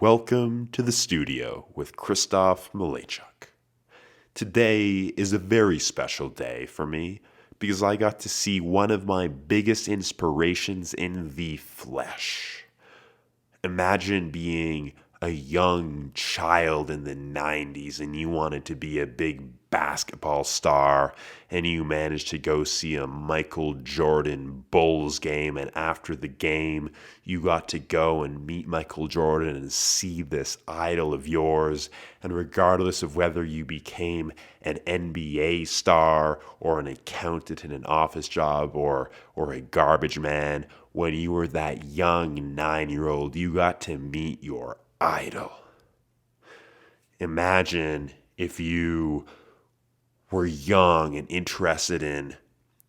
Welcome to the studio with Kristoff Malejczuk. Today is a very special day for me because I got to see one of my biggest inspirations in the flesh. Imagine being a young child in the 90s and you wanted to be a big basketball star and you managed to go see a Michael Jordan Bulls game, and after the game you got to go and meet Michael Jordan and see this idol of yours, and regardless of whether you became an NBA star or an accountant in an office job or a garbage man, when you were that young 9-year-old you got to meet your idol. Imagine if you were young and interested in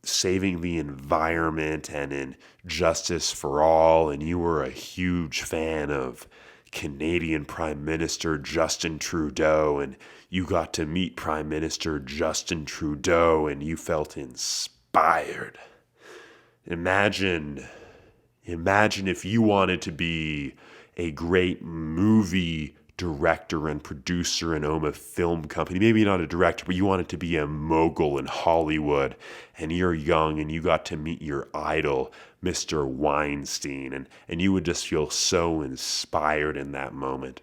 saving the environment and in justice for all, and you were a huge fan of Canadian Prime Minister Justin Trudeau, and you got to meet Prime Minister Justin Trudeau and you felt inspired. Imagine if you wanted to be a great movie director and producer and own a film company. Maybe not a director, but you wanted to be a mogul in Hollywood, and you're young and you got to meet your idol, Mr. Weinstein, and you would just feel so inspired in that moment.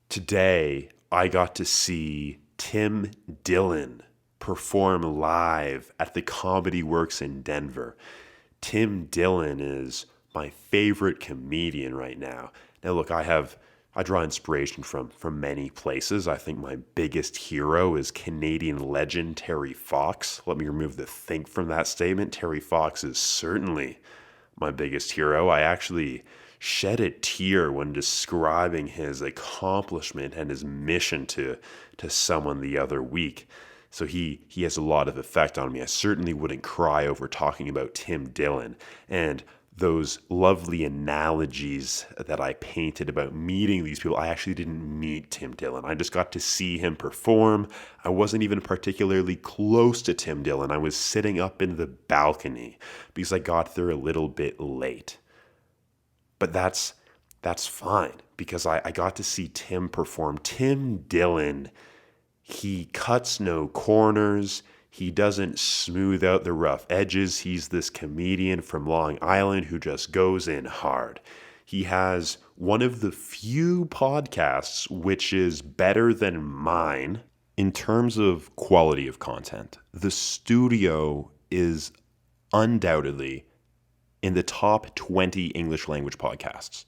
Today, I got to see Tim Dillon perform live at the Comedy Works in Denver. Tim Dillon is my favorite comedian right now. Now look, I draw inspiration from many places. I think my biggest hero is Canadian legend Terry Fox. Let me remove the think from that statement. Terry Fox is certainly my biggest hero. I actually shed a tear when describing his accomplishment and his mission to someone the other week. So he has a lot of effect on me. I certainly wouldn't cry over talking about Tim Dillon. And those lovely analogies that I painted about meeting these people, I actually didn't meet Tim Dillon. I just got to see him perform. I wasn't even particularly close to Tim Dillon. I was sitting up in the balcony because I got there a little bit late. But that's fine because I got to see Tim perform. Tim Dillon, he cuts no corners. He doesn't smooth out the rough edges. He's this comedian from Long Island who just goes in hard. He has one of the few podcasts which is better than mine in terms of quality of content. The studio is undoubtedly in the top 20 English language podcasts.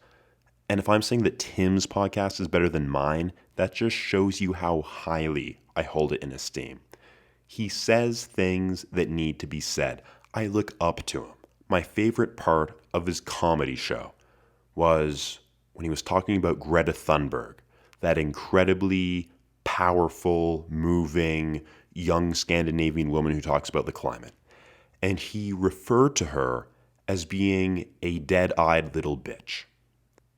And if I'm saying that Tim's podcast is better than mine, that just shows you how highly I hold it in esteem. He says things that need to be said. I look up to him. My favorite part of his comedy show was when he was talking about Greta Thunberg, that incredibly powerful, moving, young Scandinavian woman who talks about the climate. And he referred to her as being a dead-eyed little bitch.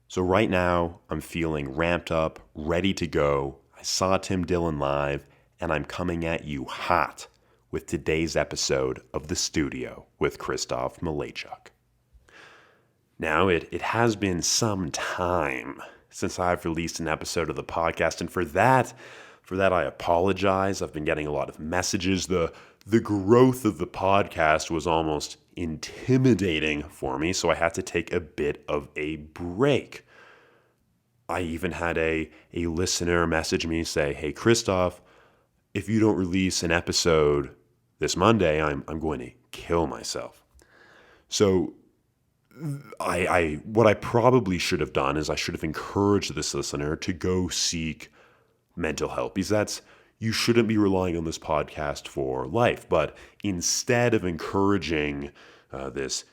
So right now, I'm feeling ramped up, ready to go. I saw Tim Dillon live, and I'm coming at you hot with today's episode of The Studio with Kristoff Malejczuk. Now, it has been some time since I've released an episode of the podcast, and for that I apologize. I've been getting a lot of messages. The growth of the podcast was almost intimidating for me, so I had to take a bit of a break. I even had a listener message me say, "Hey, Kristoff, if you don't release an episode this Monday, I'm going to kill myself." So what I probably should have done is I should have encouraged this listener to go seek mental help, because you shouldn't be relying on this podcast for life. But instead of encouraging this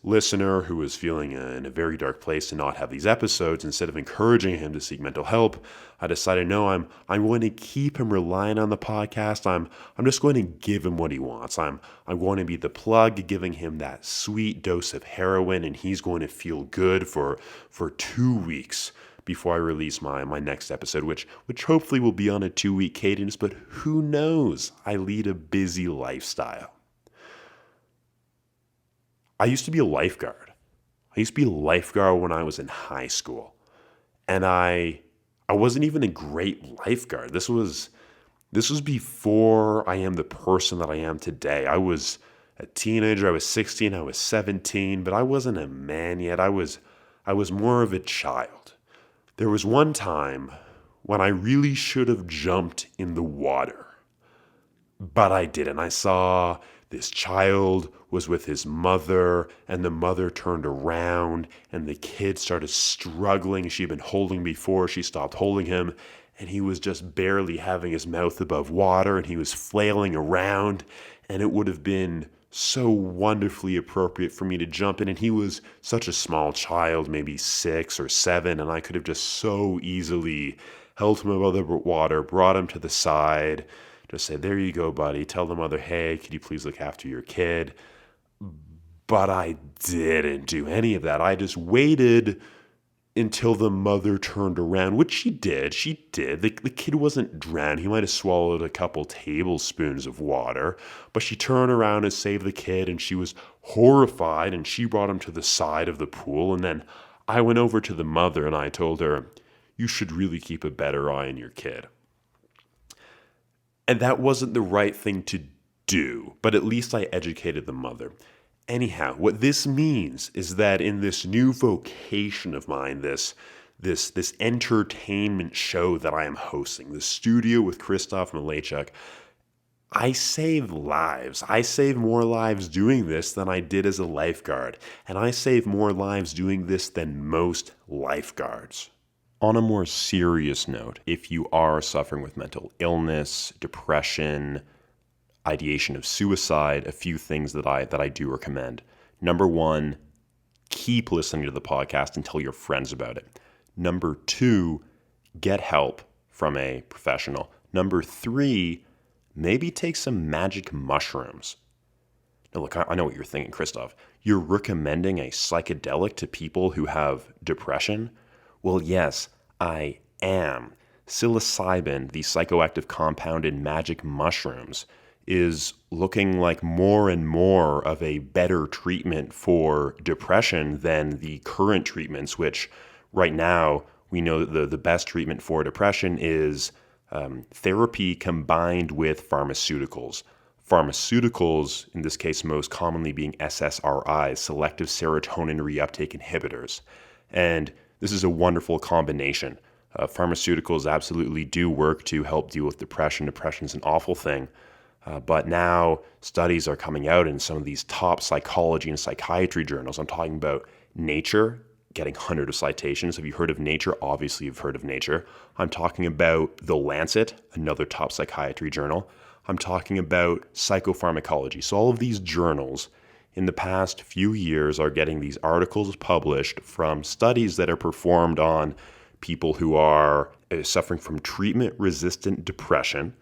listener who is feeling in a very dark place to not have these episodes, instead of encouraging him to seek mental help, I decided, no, I'm going to keep him relying on the podcast. I'm just going to give him what he wants. I'm going to be the plug, giving him that sweet dose of heroin, and he's going to feel good for 2 weeks before I release my next episode, which hopefully will be on a 2-week cadence, but who knows? I lead a busy lifestyle. I used to be a lifeguard. I used to be a lifeguard when I was in high school. And I wasn't even a great lifeguard. This was before I am the person that I am today. I was a teenager, I was 16, I was 17, but I wasn't a man yet. I was more of a child. There was one time when I really should have jumped in the water, but I didn't. I saw this child was with his mother, and the mother turned around, and the kid started struggling. She'd been holding before. She stopped holding him, and he was just barely having his mouth above water, and he was flailing around, and it would have been so wonderfully appropriate for me to jump in. And he was such a small child, maybe 6 or 7, and I could have just so easily held him above the water, brought him to the side, just say, there you go, buddy. Tell the mother, hey, could you please look after your kid? But I didn't do any of that. I just waited until the mother turned around, which she did. She did. The kid wasn't drowned. He might have swallowed a couple tablespoons of water, but she turned around and saved the kid, and she was horrified, and she brought him to the side of the pool. And then I went over to the mother, and I told her, you should really keep a better eye on your kid. And that wasn't the right thing to do, but at least I educated the mother. Anyhow, what this means is that in this new vocation of mine, this entertainment show that I am hosting, the studio with Kristoff Malejczuk, I save lives. I save more lives doing this than I did as a lifeguard. And I save more lives doing this than most lifeguards. On a more serious note, if you are suffering with mental illness, depression, ideation of suicide, a few things that I do recommend. Number 1, keep listening to the podcast and tell your friends about it. Number 2, get help from a professional. Number 3, maybe take some magic mushrooms. Now look, I know what you're thinking, Kristoff. You're recommending a psychedelic to people who have depression? Well, yes, I am. Psilocybin, the psychoactive compound in magic mushrooms, is looking like more and more of a better treatment for depression than the current treatments, which right now we know that the best treatment for depression is therapy combined with pharmaceuticals. Pharmaceuticals, in this case most commonly being SSRIs, selective serotonin reuptake inhibitors. And this is a wonderful combination. Pharmaceuticals absolutely do work to help deal with depression. Depression is an awful thing. But now studies are coming out in some of these top psychology and psychiatry journals. I'm talking about Nature, getting hundreds of citations. Have you heard of Nature? Obviously, you've heard of Nature. I'm talking about The Lancet, another top psychiatry journal. I'm talking about Psychopharmacology. So all of these journals in the past few years are getting these articles published from studies that are performed on people who are suffering from treatment-resistant depression,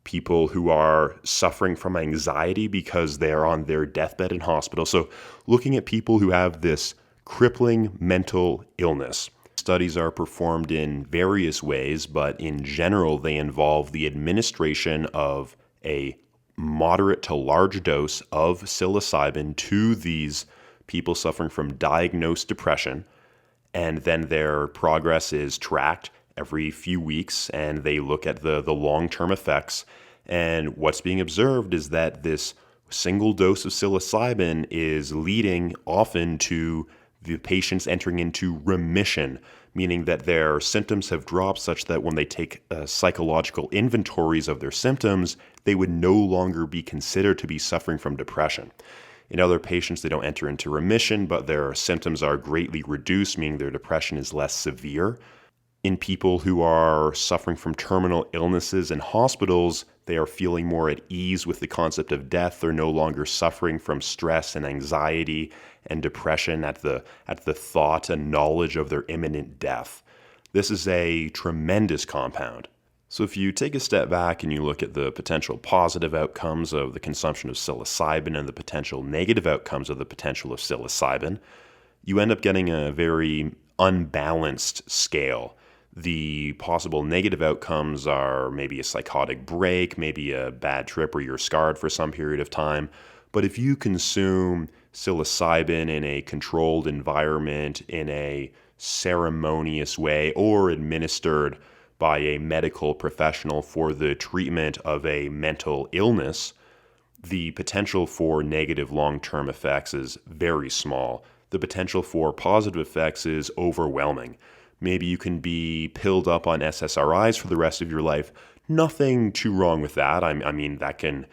people who are suffering from anxiety because they're on their deathbed in hospital. So looking at people who have this crippling mental illness. Studies are performed in various ways, but in general, they involve the administration of a moderate to large dose of psilocybin to these people suffering from diagnosed depression, and then their progress is tracked every few weeks, and they look at the long-term effects. And what's being observed is that this single dose of psilocybin is leading often to the patients entering into remission, meaning that their symptoms have dropped such that when they take psychological inventories of their symptoms, they would no longer be considered to be suffering from depression. In other patients, they don't enter into remission, but their symptoms are greatly reduced, meaning their depression is less severe. In people who are suffering from terminal illnesses in hospitals, they are feeling more at ease with the concept of death. They're no longer suffering from stress and anxiety and depression at the thought and knowledge of their imminent death. This is a tremendous compound. So if you take a step back and you look at the potential positive outcomes of the consumption of psilocybin and the potential negative outcomes of the potential of psilocybin, you end up getting a very unbalanced scale. The possible negative outcomes are maybe a psychotic break, maybe a bad trip where you're scarred for some period of time. But if you consume psilocybin in a controlled environment, in a ceremonious way or administered by a medical professional for the treatment of a mental illness, the potential for negative long-term effects is very small. The potential for positive effects is overwhelming. Maybe you can be pilled up on SSRIs for the rest of your life. Nothing too wrong with that. I mean, that can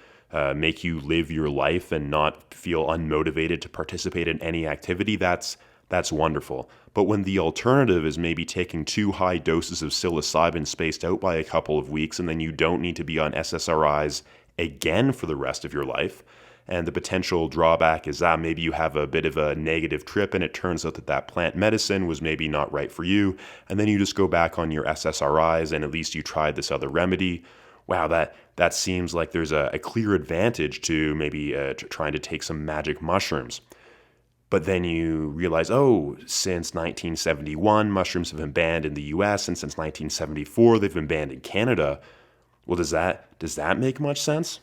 make you live your life and not feel unmotivated to participate in any activity. That's wonderful. But when the alternative is maybe taking 2 high doses of psilocybin spaced out by a couple of weeks, and then you don't need to be on SSRIs again for the rest of your life, and the potential drawback is that maybe you have a bit of a negative trip and it turns out that that plant medicine was maybe not right for you, and then you just go back on your SSRIs and at least you tried this other remedy. Wow, that seems like there's a clear advantage to maybe trying to take some magic mushrooms. But then you realize, oh, since 1971, mushrooms have been banned in the US, and since 1974, they've been banned in Canada. Well, does that make much sense?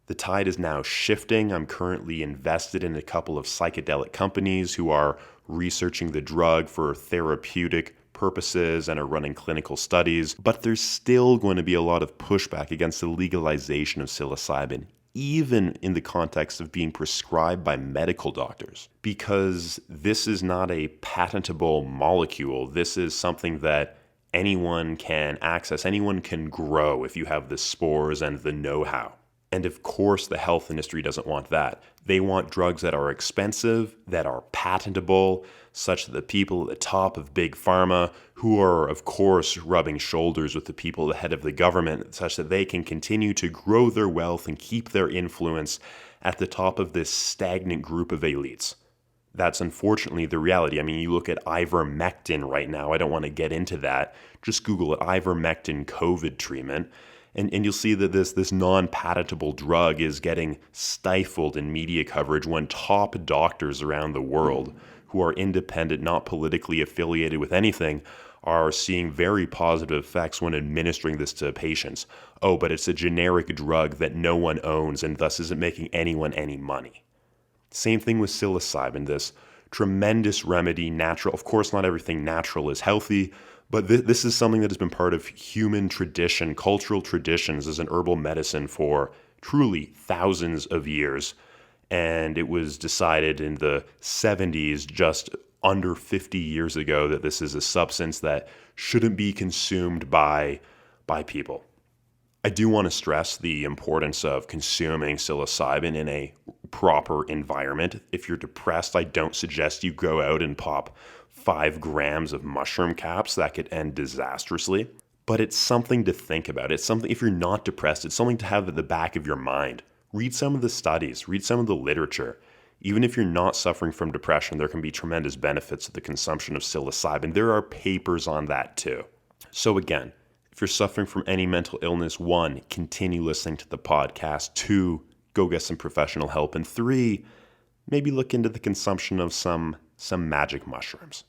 The tide is now shifting. I'm currently invested in a couple of psychedelic companies who are researching the drug for therapeutic purposes and are running clinical studies. But there's still going to be a lot of pushback against the legalization of psilocybin, even in the context of being prescribed by medical doctors, because this is not a patentable molecule. This is something that anyone can access, anyone can grow if you have the spores and the know-how. And of course, the health industry doesn't want that. They want drugs that are expensive, that are patentable, such that the people at the top of big pharma, who are of course rubbing shoulders with the people at the head of the government, such that they can continue to grow their wealth and keep their influence at the top of this stagnant group of elites. That's unfortunately the reality. I mean, you look at ivermectin right now. I don't want to get into that. Just Google it, ivermectin COVID treatment. And you'll see that this non-patentable drug is getting stifled in media coverage when top doctors around the world who are independent, not politically affiliated with anything, are seeing very positive effects when administering this to patients. Oh, but it's a generic drug that no one owns and thus isn't making anyone any money. Same thing with psilocybin, this tremendous remedy, natural. Of course, not everything natural is healthy, but this is something that has been part of human tradition, cultural traditions as an herbal medicine for truly thousands of years. And it was decided in the 70s, just under 50 years ago, that this is a substance that shouldn't be consumed by people. I do want to stress the importance of consuming psilocybin in a proper environment. If you're depressed, I don't suggest you go out and pop 5 grams of mushroom caps. That could end disastrously. But it's something to think about. It's something, if you're not depressed, it's something to have at the back of your mind. Read some of the studies, read some of the literature. Even if you're not suffering from depression, there can be tremendous benefits to the consumption of psilocybin. There are papers on that too. So again, if you're suffering from any mental illness, 1, continue listening to the podcast. 2, go get some professional help. And 3, maybe look into the consumption of some magic mushrooms.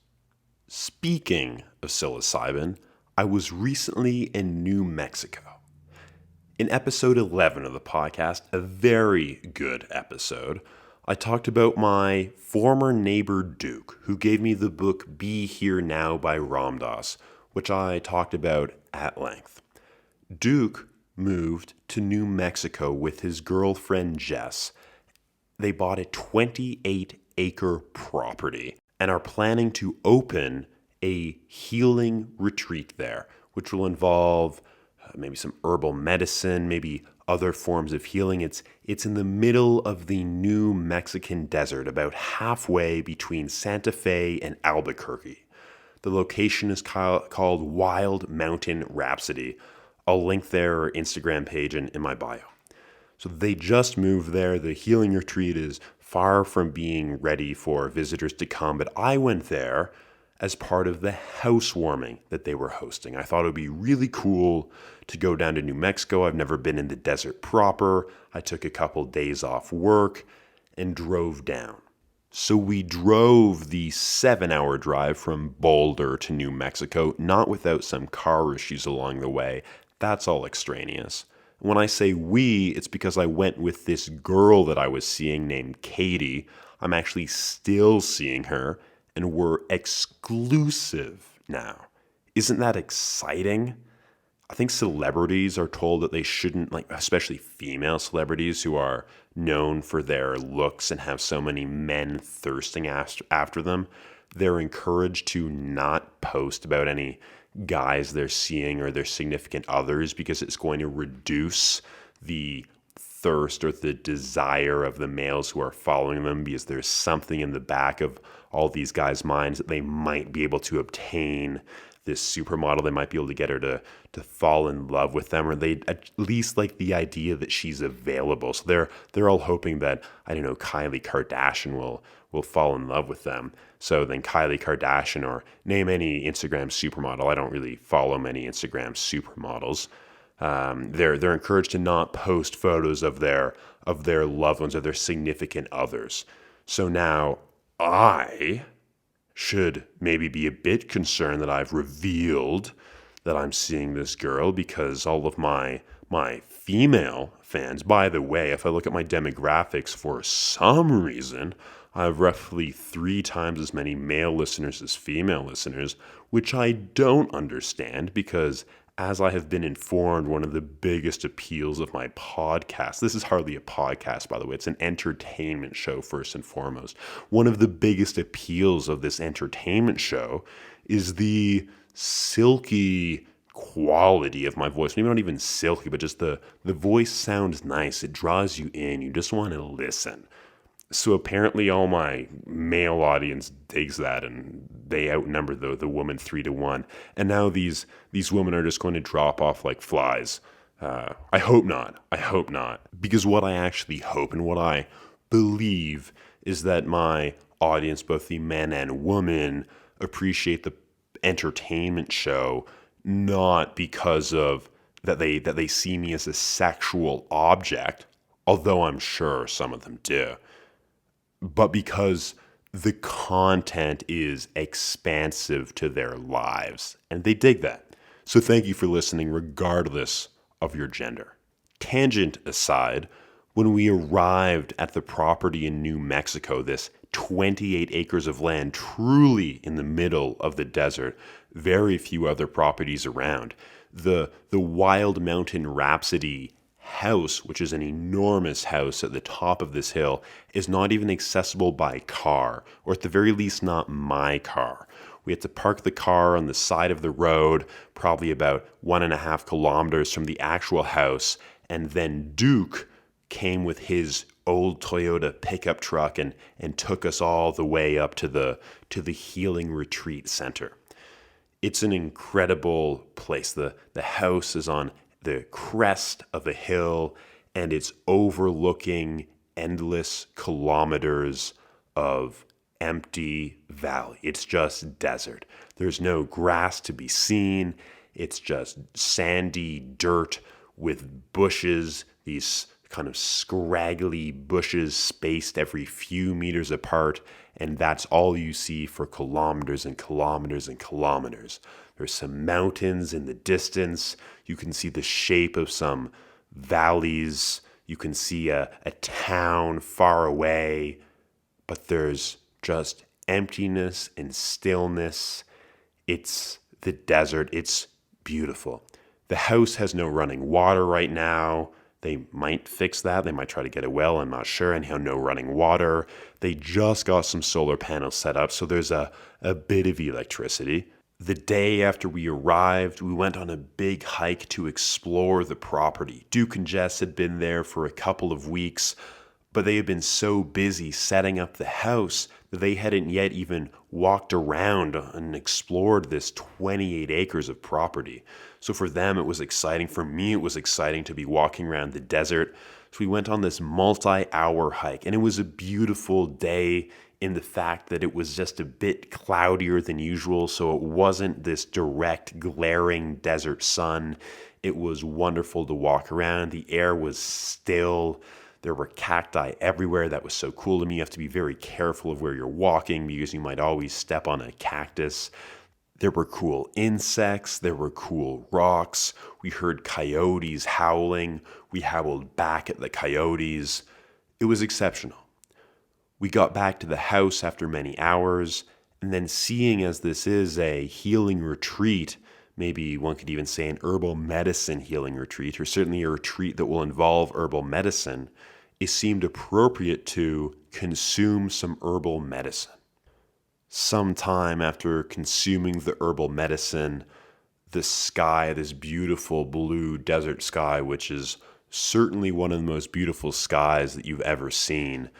Speaking of psilocybin, I was recently in New Mexico. In episode 11 of the podcast, a very good episode, I talked about my former neighbor Duke, who gave me the book Be Here Now by Ramdas, which I talked about at length. Duke moved to New Mexico with his girlfriend Jess. They bought a 28-acre property and are planning to open a healing retreat there, which will involve maybe some herbal medicine, maybe other forms of healing. It's in the middle of the New Mexican desert, about halfway between Santa Fe and Albuquerque. The location is called Wild Mountain Rhapsody. I'll link their Instagram page in my bio. So they just moved there. The healing retreat is far from being ready for visitors to come, but I went there as part of the housewarming that they were hosting. I thought it would be really cool to go down to New Mexico. I've never been in the desert proper. I took a couple days off work and drove down. So we drove the 7-hour drive from Boulder to New Mexico, not without some car issues along the way. That's all extraneous. When I say we, it's because I went with this girl that I was seeing named Katie. I'm actually still seeing her, and we're exclusive now. Isn't that exciting? I think celebrities are told that they shouldn't, like, especially female celebrities who are known for their looks and have so many men thirsting after them. They're encouraged to not post about any guys they're seeing or their significant others because it's going to reduce the thirst or the desire of the males who are following them, because there's something in the back of all these guys' minds that they might be able to obtain this supermodel. They might be able to get her to fall in love with them, or they at least like the idea that she's available. So they're all hoping that, I don't know, Kylie Kardashian will fall in love with them. So then Kylie Kardashian, or name any Instagram supermodel. I don't really follow many Instagram supermodels. They're encouraged to not post photos of their loved ones or their significant others. So now I should maybe be a bit concerned that I've revealed that I'm seeing this girl, because all of my female fans, by the way, if I look at my demographics, for some reason, I have roughly 3 times as many male listeners as female listeners, which I don't understand, because as I have been informed, one of the biggest appeals of my podcast — this is hardly a podcast, by the way, it's an entertainment show first and foremost — one of the biggest appeals of this entertainment show is the silky quality of my voice. Maybe not even silky, but just the voice sounds nice. It draws you in. You just want to listen. So apparently all my male audience digs that, and they outnumber the woman 3-1. And now these women are just going to drop off like flies. I hope not. I hope not. Because what I actually hope and what I believe is that my audience, both the men and women, appreciate the entertainment show, not because of that they see me as a sexual object, although I'm sure some of them do, but because the content is expansive to their lives, and they dig that. So thank you for listening, regardless of your gender. Tangent aside, when we arrived at the property in New Mexico, this 28 acres of land truly in the middle of the desert, very few other properties around, the Wild Mountain Rhapsody house, which is an enormous house at the top of this hill, is not even accessible by car, or at the very least not my car. We had to park the car on the side of the road, probably about 1.5 kilometers from the actual house, and then Duke came with his old Toyota pickup truck and took us all the way up to the Healing Retreat Center. It's an incredible place. The house is on the crest of a hill, and it's overlooking endless kilometers of empty valley. It's just desert. There's no grass to be seen. It's just sandy dirt with bushes, these kind of scraggly bushes spaced every few meters apart, and that's all you see for kilometers and kilometers and kilometers. There's some mountains in the distance. You can see the shape of some valleys. You can see a town far away, but there's just emptiness and stillness. It's the desert. It's beautiful. The house has no running water right now. They might fix that. They might try to get a well. I'm not sure. Anyhow, no running water. They just got some solar panels set up, so there's a bit of electricity. The day after we arrived, we went on a big hike to explore the property. Duke and Jess had been there for a couple of weeks, but they had been so busy setting up the house that they hadn't yet even walked around and explored this 28 acres of property. So for them, it was exciting. For me, it was exciting to be walking around the desert. So we went on this multi-hour hike, and it was a beautiful day in the fact that it was just a bit cloudier than usual, so it wasn't this direct, glaring desert sun. It was wonderful to walk around. The air was still. There were cacti everywhere. That was so cool to me. You have to be very careful of where you're walking because you might always step on a cactus. There were cool insects. There were cool rocks. We heard coyotes howling. We howled back at the coyotes. It was exceptional. We got back to the house after many hours, And then seeing as this is a healing retreat, maybe one could even say an herbal medicine healing retreat, or certainly a retreat that will involve herbal medicine, it seemed appropriate to consume some herbal medicine. Sometime after consuming the herbal medicine, the sky, this beautiful blue desert sky, which is certainly one of the most beautiful skies that you've ever seen,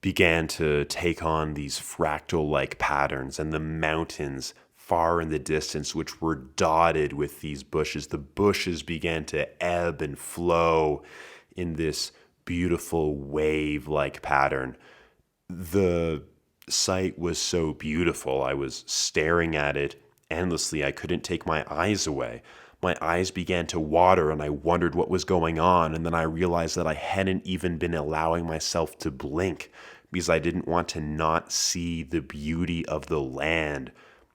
began to take on these fractal-like patterns, and the mountains far in the distance, which were dotted with these bushes, the bushes began to ebb and flow in this beautiful wave-like pattern. The sight was so beautiful. I was staring at it endlessly. I couldn't take my eyes away. My eyes began to water and I wondered what was going on. And then I realized that I hadn't even been allowing myself to blink because I didn't want to not see the beauty of the land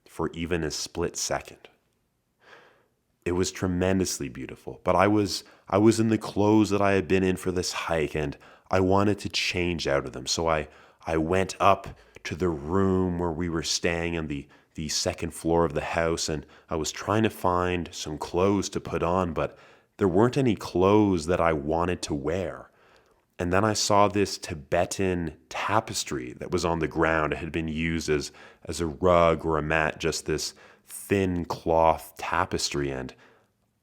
for even a split second. It was tremendously beautiful, but I was in the clothes that I had been in for this hike and I wanted to change out of them. So I went up to the room where we were staying on the second floor of the house, and I was trying to find some clothes to put on, but there weren't any clothes that I wanted to wear. And then I saw this Tibetan tapestry that was on the ground. It had been used as a rug or a mat, just this thin cloth tapestry, and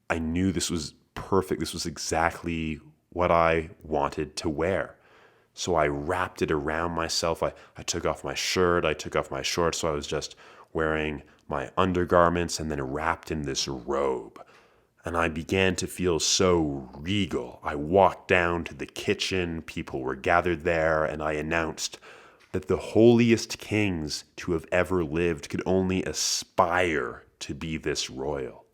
I knew this was perfect. This was exactly what I wanted to wear. So I wrapped it around myself. I took off my shirt, I took off my shorts, so I was just wearing my undergarments and then wrapped in this robe. And I began to feel so regal. I walked down to the kitchen, people were gathered there, and I announced that the holiest kings to have ever lived could only aspire to be this royal.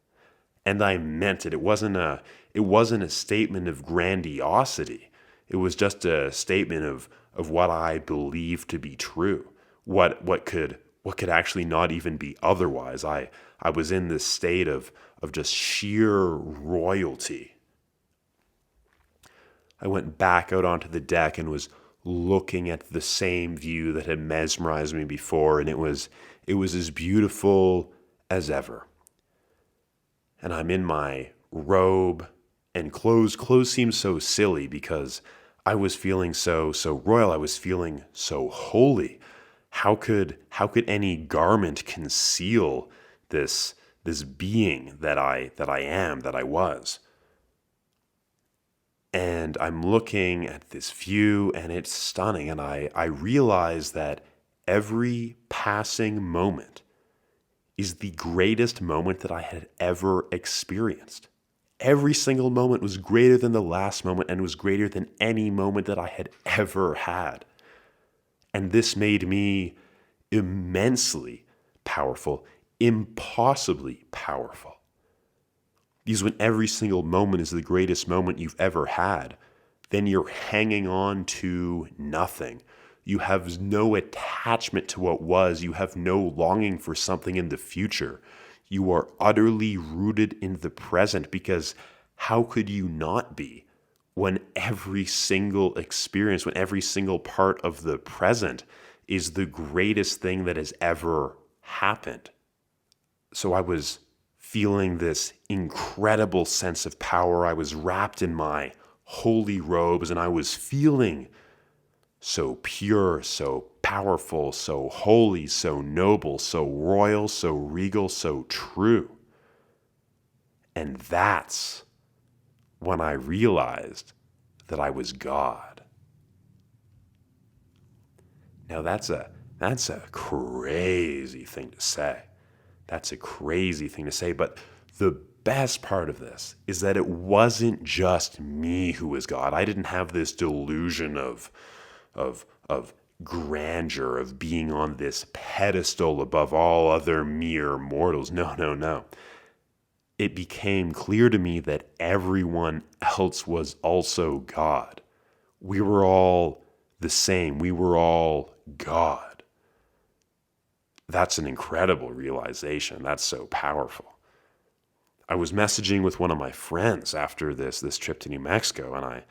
And I meant it. It wasn't a statement of grandiosity. It was just a statement of what I believed to be true. What could actually not even be otherwise. I was in this state of just sheer royalty. I went back out onto the deck and was looking at the same view that had mesmerized me before, and it was as beautiful as ever. And I'm in my robe and clothes. Clothes seemed so silly because I was feeling so royal. I was feeling so holy. How could any garment conceal this being that I am, that I was? And I'm looking at this view and it's stunning. And I realize that every passing moment is the greatest moment that I had ever experienced. Every single moment was greater than the last moment and was greater than any moment that I had ever had. And this made me immensely powerful, impossibly powerful. Because when every single moment is the greatest moment you've ever had, then you're hanging on to nothing. You have no attachment to what was. You have no longing for something in the future. You are utterly rooted in the present, because how could you not be when every single experience, when every single part of the present is the greatest thing that has ever happened? So I was feeling this incredible sense of power. I was wrapped in my holy robes and I was feeling so pure, so powerful, so holy, so noble, so royal, so regal, so true. And that's when I realized that I was God. Now that's a crazy thing to say. That's a crazy thing to say, but the best part of this is that it wasn't just me who was God. I didn't have this delusion of grandeur, of being on this pedestal above all other mere mortals. No. It became clear to me that everyone else was also God. We were all the same. We were all God. That's an incredible realization. That's so powerful. I was messaging with one of my friends after this trip to New Mexico, and I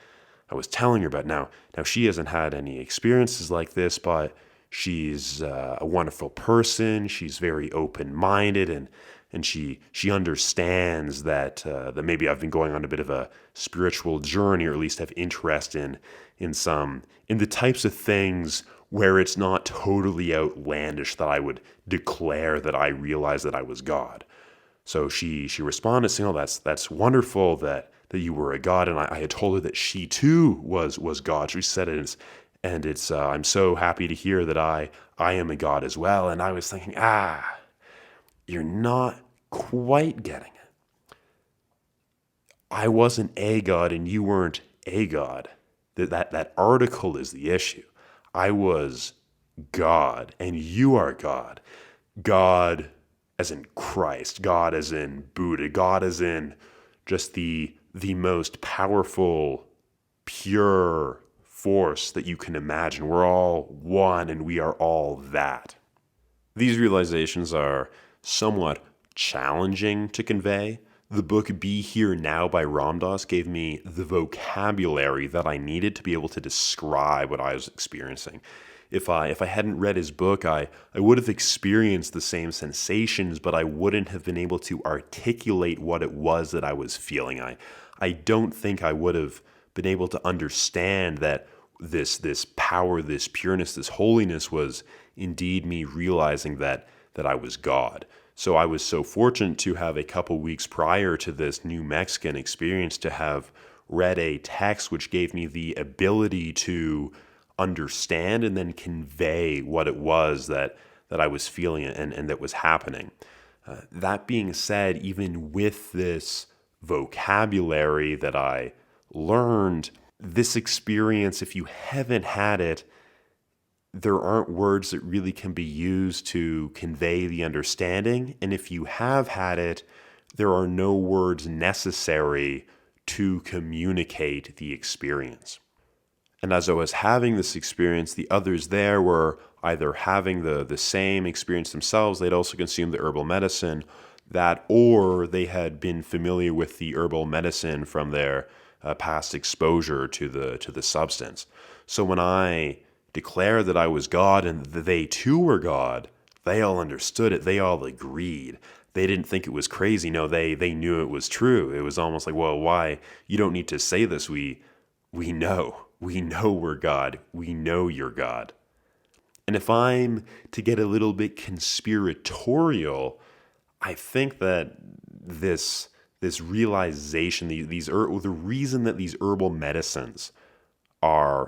was telling her about now she hasn't had any experiences like this, but She's a wonderful person. She's very open-minded, and she understands that maybe I've been going on a bit of a spiritual journey, or at least have interest in the types of things where it's not totally outlandish that I would declare that I realized that I was God. So she responded saying, "Oh, that's wonderful that you were a God," and I had told her that she too was God. She said it, and it's I'm so happy to hear that I am a God as well. And I was thinking, you're not quite getting it. I wasn't a God, and you weren't a God. That article is the issue. I was God, and you are God. God as in Christ, God as in Buddha, God as in just the most powerful, pure force that you can imagine. We're all one, and we are all that. These realizations are somewhat challenging to convey. The book Be Here Now by Ramdas gave me the vocabulary that I needed to be able to describe what I was experiencing. If I hadn't read his book, I would have experienced the same sensations, but I wouldn't have been able to articulate what it was that I was feeling. I don't think I would have been able to understand that this power, this pureness, this holiness was indeed me realizing that I was God. So I was so fortunate to have a couple weeks prior to this New Mexican experience to have read a text which gave me the ability to understand and then convey what it was that I was feeling and that was happening. That being said, even with this vocabulary that I learned, this experience, if you haven't had it, there aren't words that really can be used to convey the understanding. And if you have had it, there are no words necessary to communicate the experience. And as I was having this experience, the others there were either having the same experience themselves, they'd also consumed the herbal medicine, or they had been familiar with the herbal medicine from their past exposure to the substance. So when I declared that I was God and that they too were God, they all understood it. They all agreed. They didn't think it was crazy. No, they knew it was true. It was almost like, well, why? You don't need to say this. We know. We know we're God. We know you're God. And if I'm to get a little bit conspiratorial, I think that this realization, the reason that these herbal medicines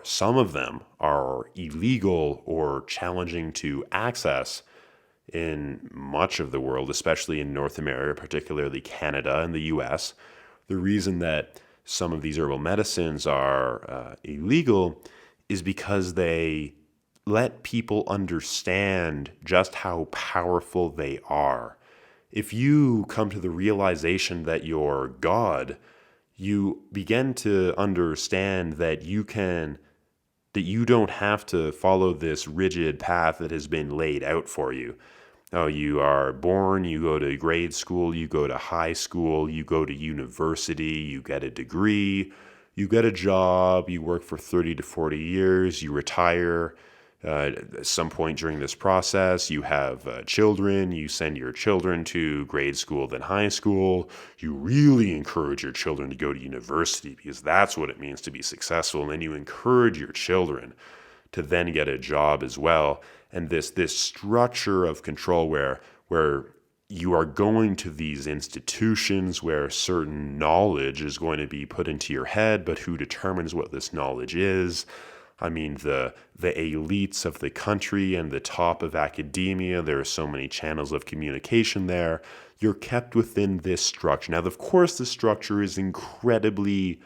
some of them are illegal or challenging to access in much of the world, especially in North America, particularly Canada and the US. The reason that some of these herbal medicines are illegal is because they let people understand just how powerful they are. If you come to the realization that you're God, you begin to understand that you don't have to follow this rigid path that has been laid out for you. Oh, you are born, you go to grade school, you go to high school, you go to university, you get a degree, you get a job, you work for 30 to 40 years, you retire. At some point during this process, you have children, you send your children to grade school, then high school. You really encourage your children to go to university because that's what it means to be successful. And then you encourage your children to then get a job as well. And this structure of control where you are going to these institutions where certain knowledge is going to be put into your head, but who determines what this knowledge is? I mean, the elites of the country and the top of academia, there are so many channels of communication there. You're kept within this structure. Now, of course, the structure is incredibly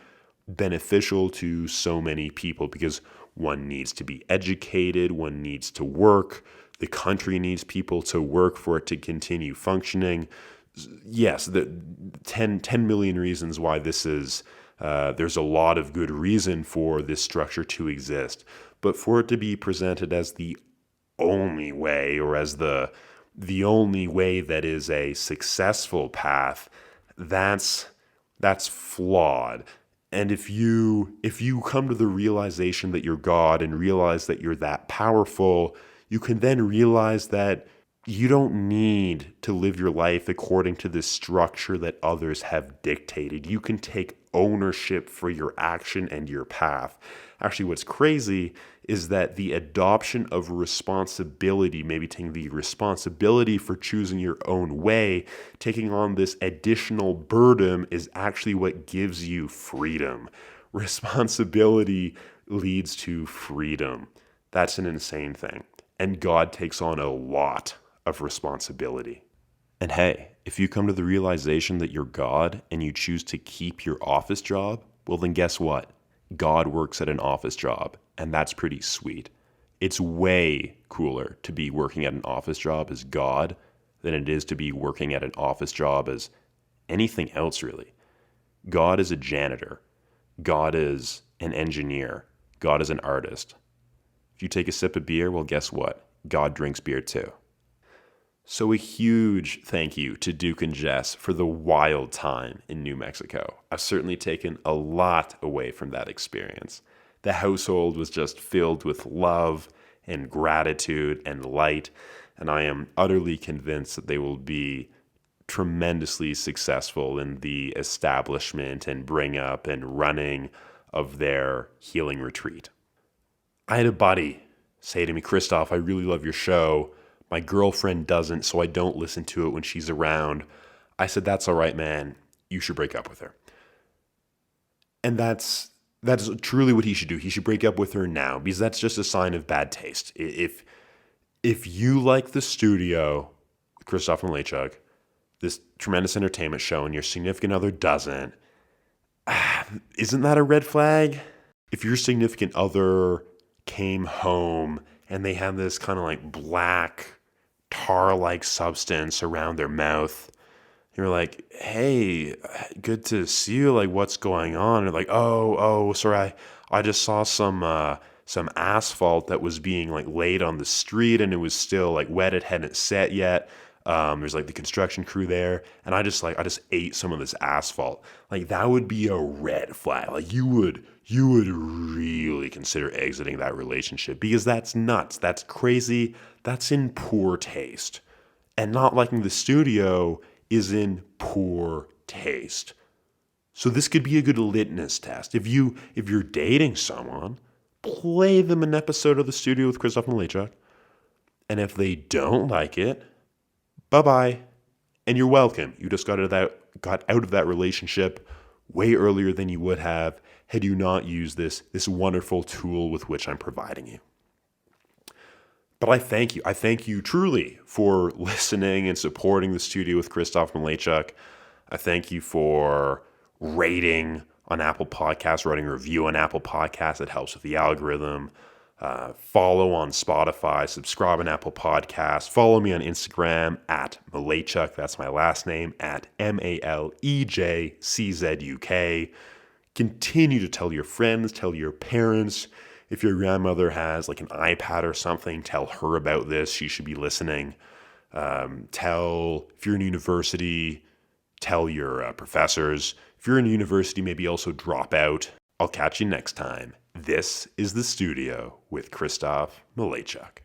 beneficial to so many people because one needs to be educated, one needs to work, the country needs people to work for it to continue functioning. Yes, the 10 million reasons why this is there's a lot of good reason for this structure to exist, but for it to be presented as the only way or as the only way that is a successful path, that's flawed. And if you come to the realization that you're God and realize that you're that powerful, you can then realize that you don't need to live your life according to the structure that others have dictated. You can take ownership for your action and your path. Actually, what's crazy is that the adoption of responsibility, maybe taking the responsibility for choosing your own way, taking on this additional burden, is actually what gives you freedom. Responsibility leads to freedom. That's an insane thing. And God takes on a lot of responsibility. And hey, if you come to the realization that you're God and you choose to keep your office job, well then guess what? God works at an office job, and that's pretty sweet. It's way cooler to be working at an office job as God than it is to be working at an office job as anything else, really. God is a janitor. God is an engineer. God is an artist. If you take a sip of beer, well, guess what? God drinks beer too. So a huge thank you to Duke and Jess for the wild time in New Mexico. I've certainly taken a lot away from that experience. The household was just filled with love and gratitude and light, and I am utterly convinced that they will be tremendously successful in the establishment and bring up and running of their healing retreat. I had a buddy say to me, Kristoff, I really love your show. My girlfriend doesn't, so I don't listen to it when she's around. I said, that's all right, man. You should break up with her. And that's truly what he should do. He should break up with her now, because that's just a sign of bad taste. If you like the studio with Kristoff Malejczuk, this tremendous entertainment show, and your significant other doesn't, isn't that a red flag? If your significant other came home and they had this kind of like black tar-like substance around their mouth, you're like, hey, good to see you, like what's going on? And they're like, oh, sorry, I just saw some asphalt that was being like laid on the street, and it was still like wet, it hadn't set yet. There's like the construction crew there, and I just ate some of this asphalt. Like that would be a red flag. Like you would really consider exiting that relationship, because that's nuts. That's crazy. That's in poor taste. And not liking the studio is in poor taste. So this could be a good litmus test. If you're dating someone, play them an episode of The Studio with Kristoff Malejczuk. And if they don't like it, bye-bye. And you're welcome. You just got out of that relationship way earlier than you would have had you not used this wonderful tool with which I'm providing you. But I thank you. I thank you truly for listening and supporting The Studio with Kristoff Malejczuk. I thank you for rating on Apple Podcasts, writing a review on Apple Podcasts. It helps with the algorithm. Follow on Spotify, subscribe on Apple Podcasts. Follow me on Instagram at Malejczuk. That's my last name, at MALEJCZUK. Continue to tell your friends, tell your parents. If your grandmother has like an iPad or something, tell her about this. She should be listening. If you're in university, tell your professors. If you're in university, maybe also drop out. I'll catch you next time. This is The Studio with Kristoff Malejczuk.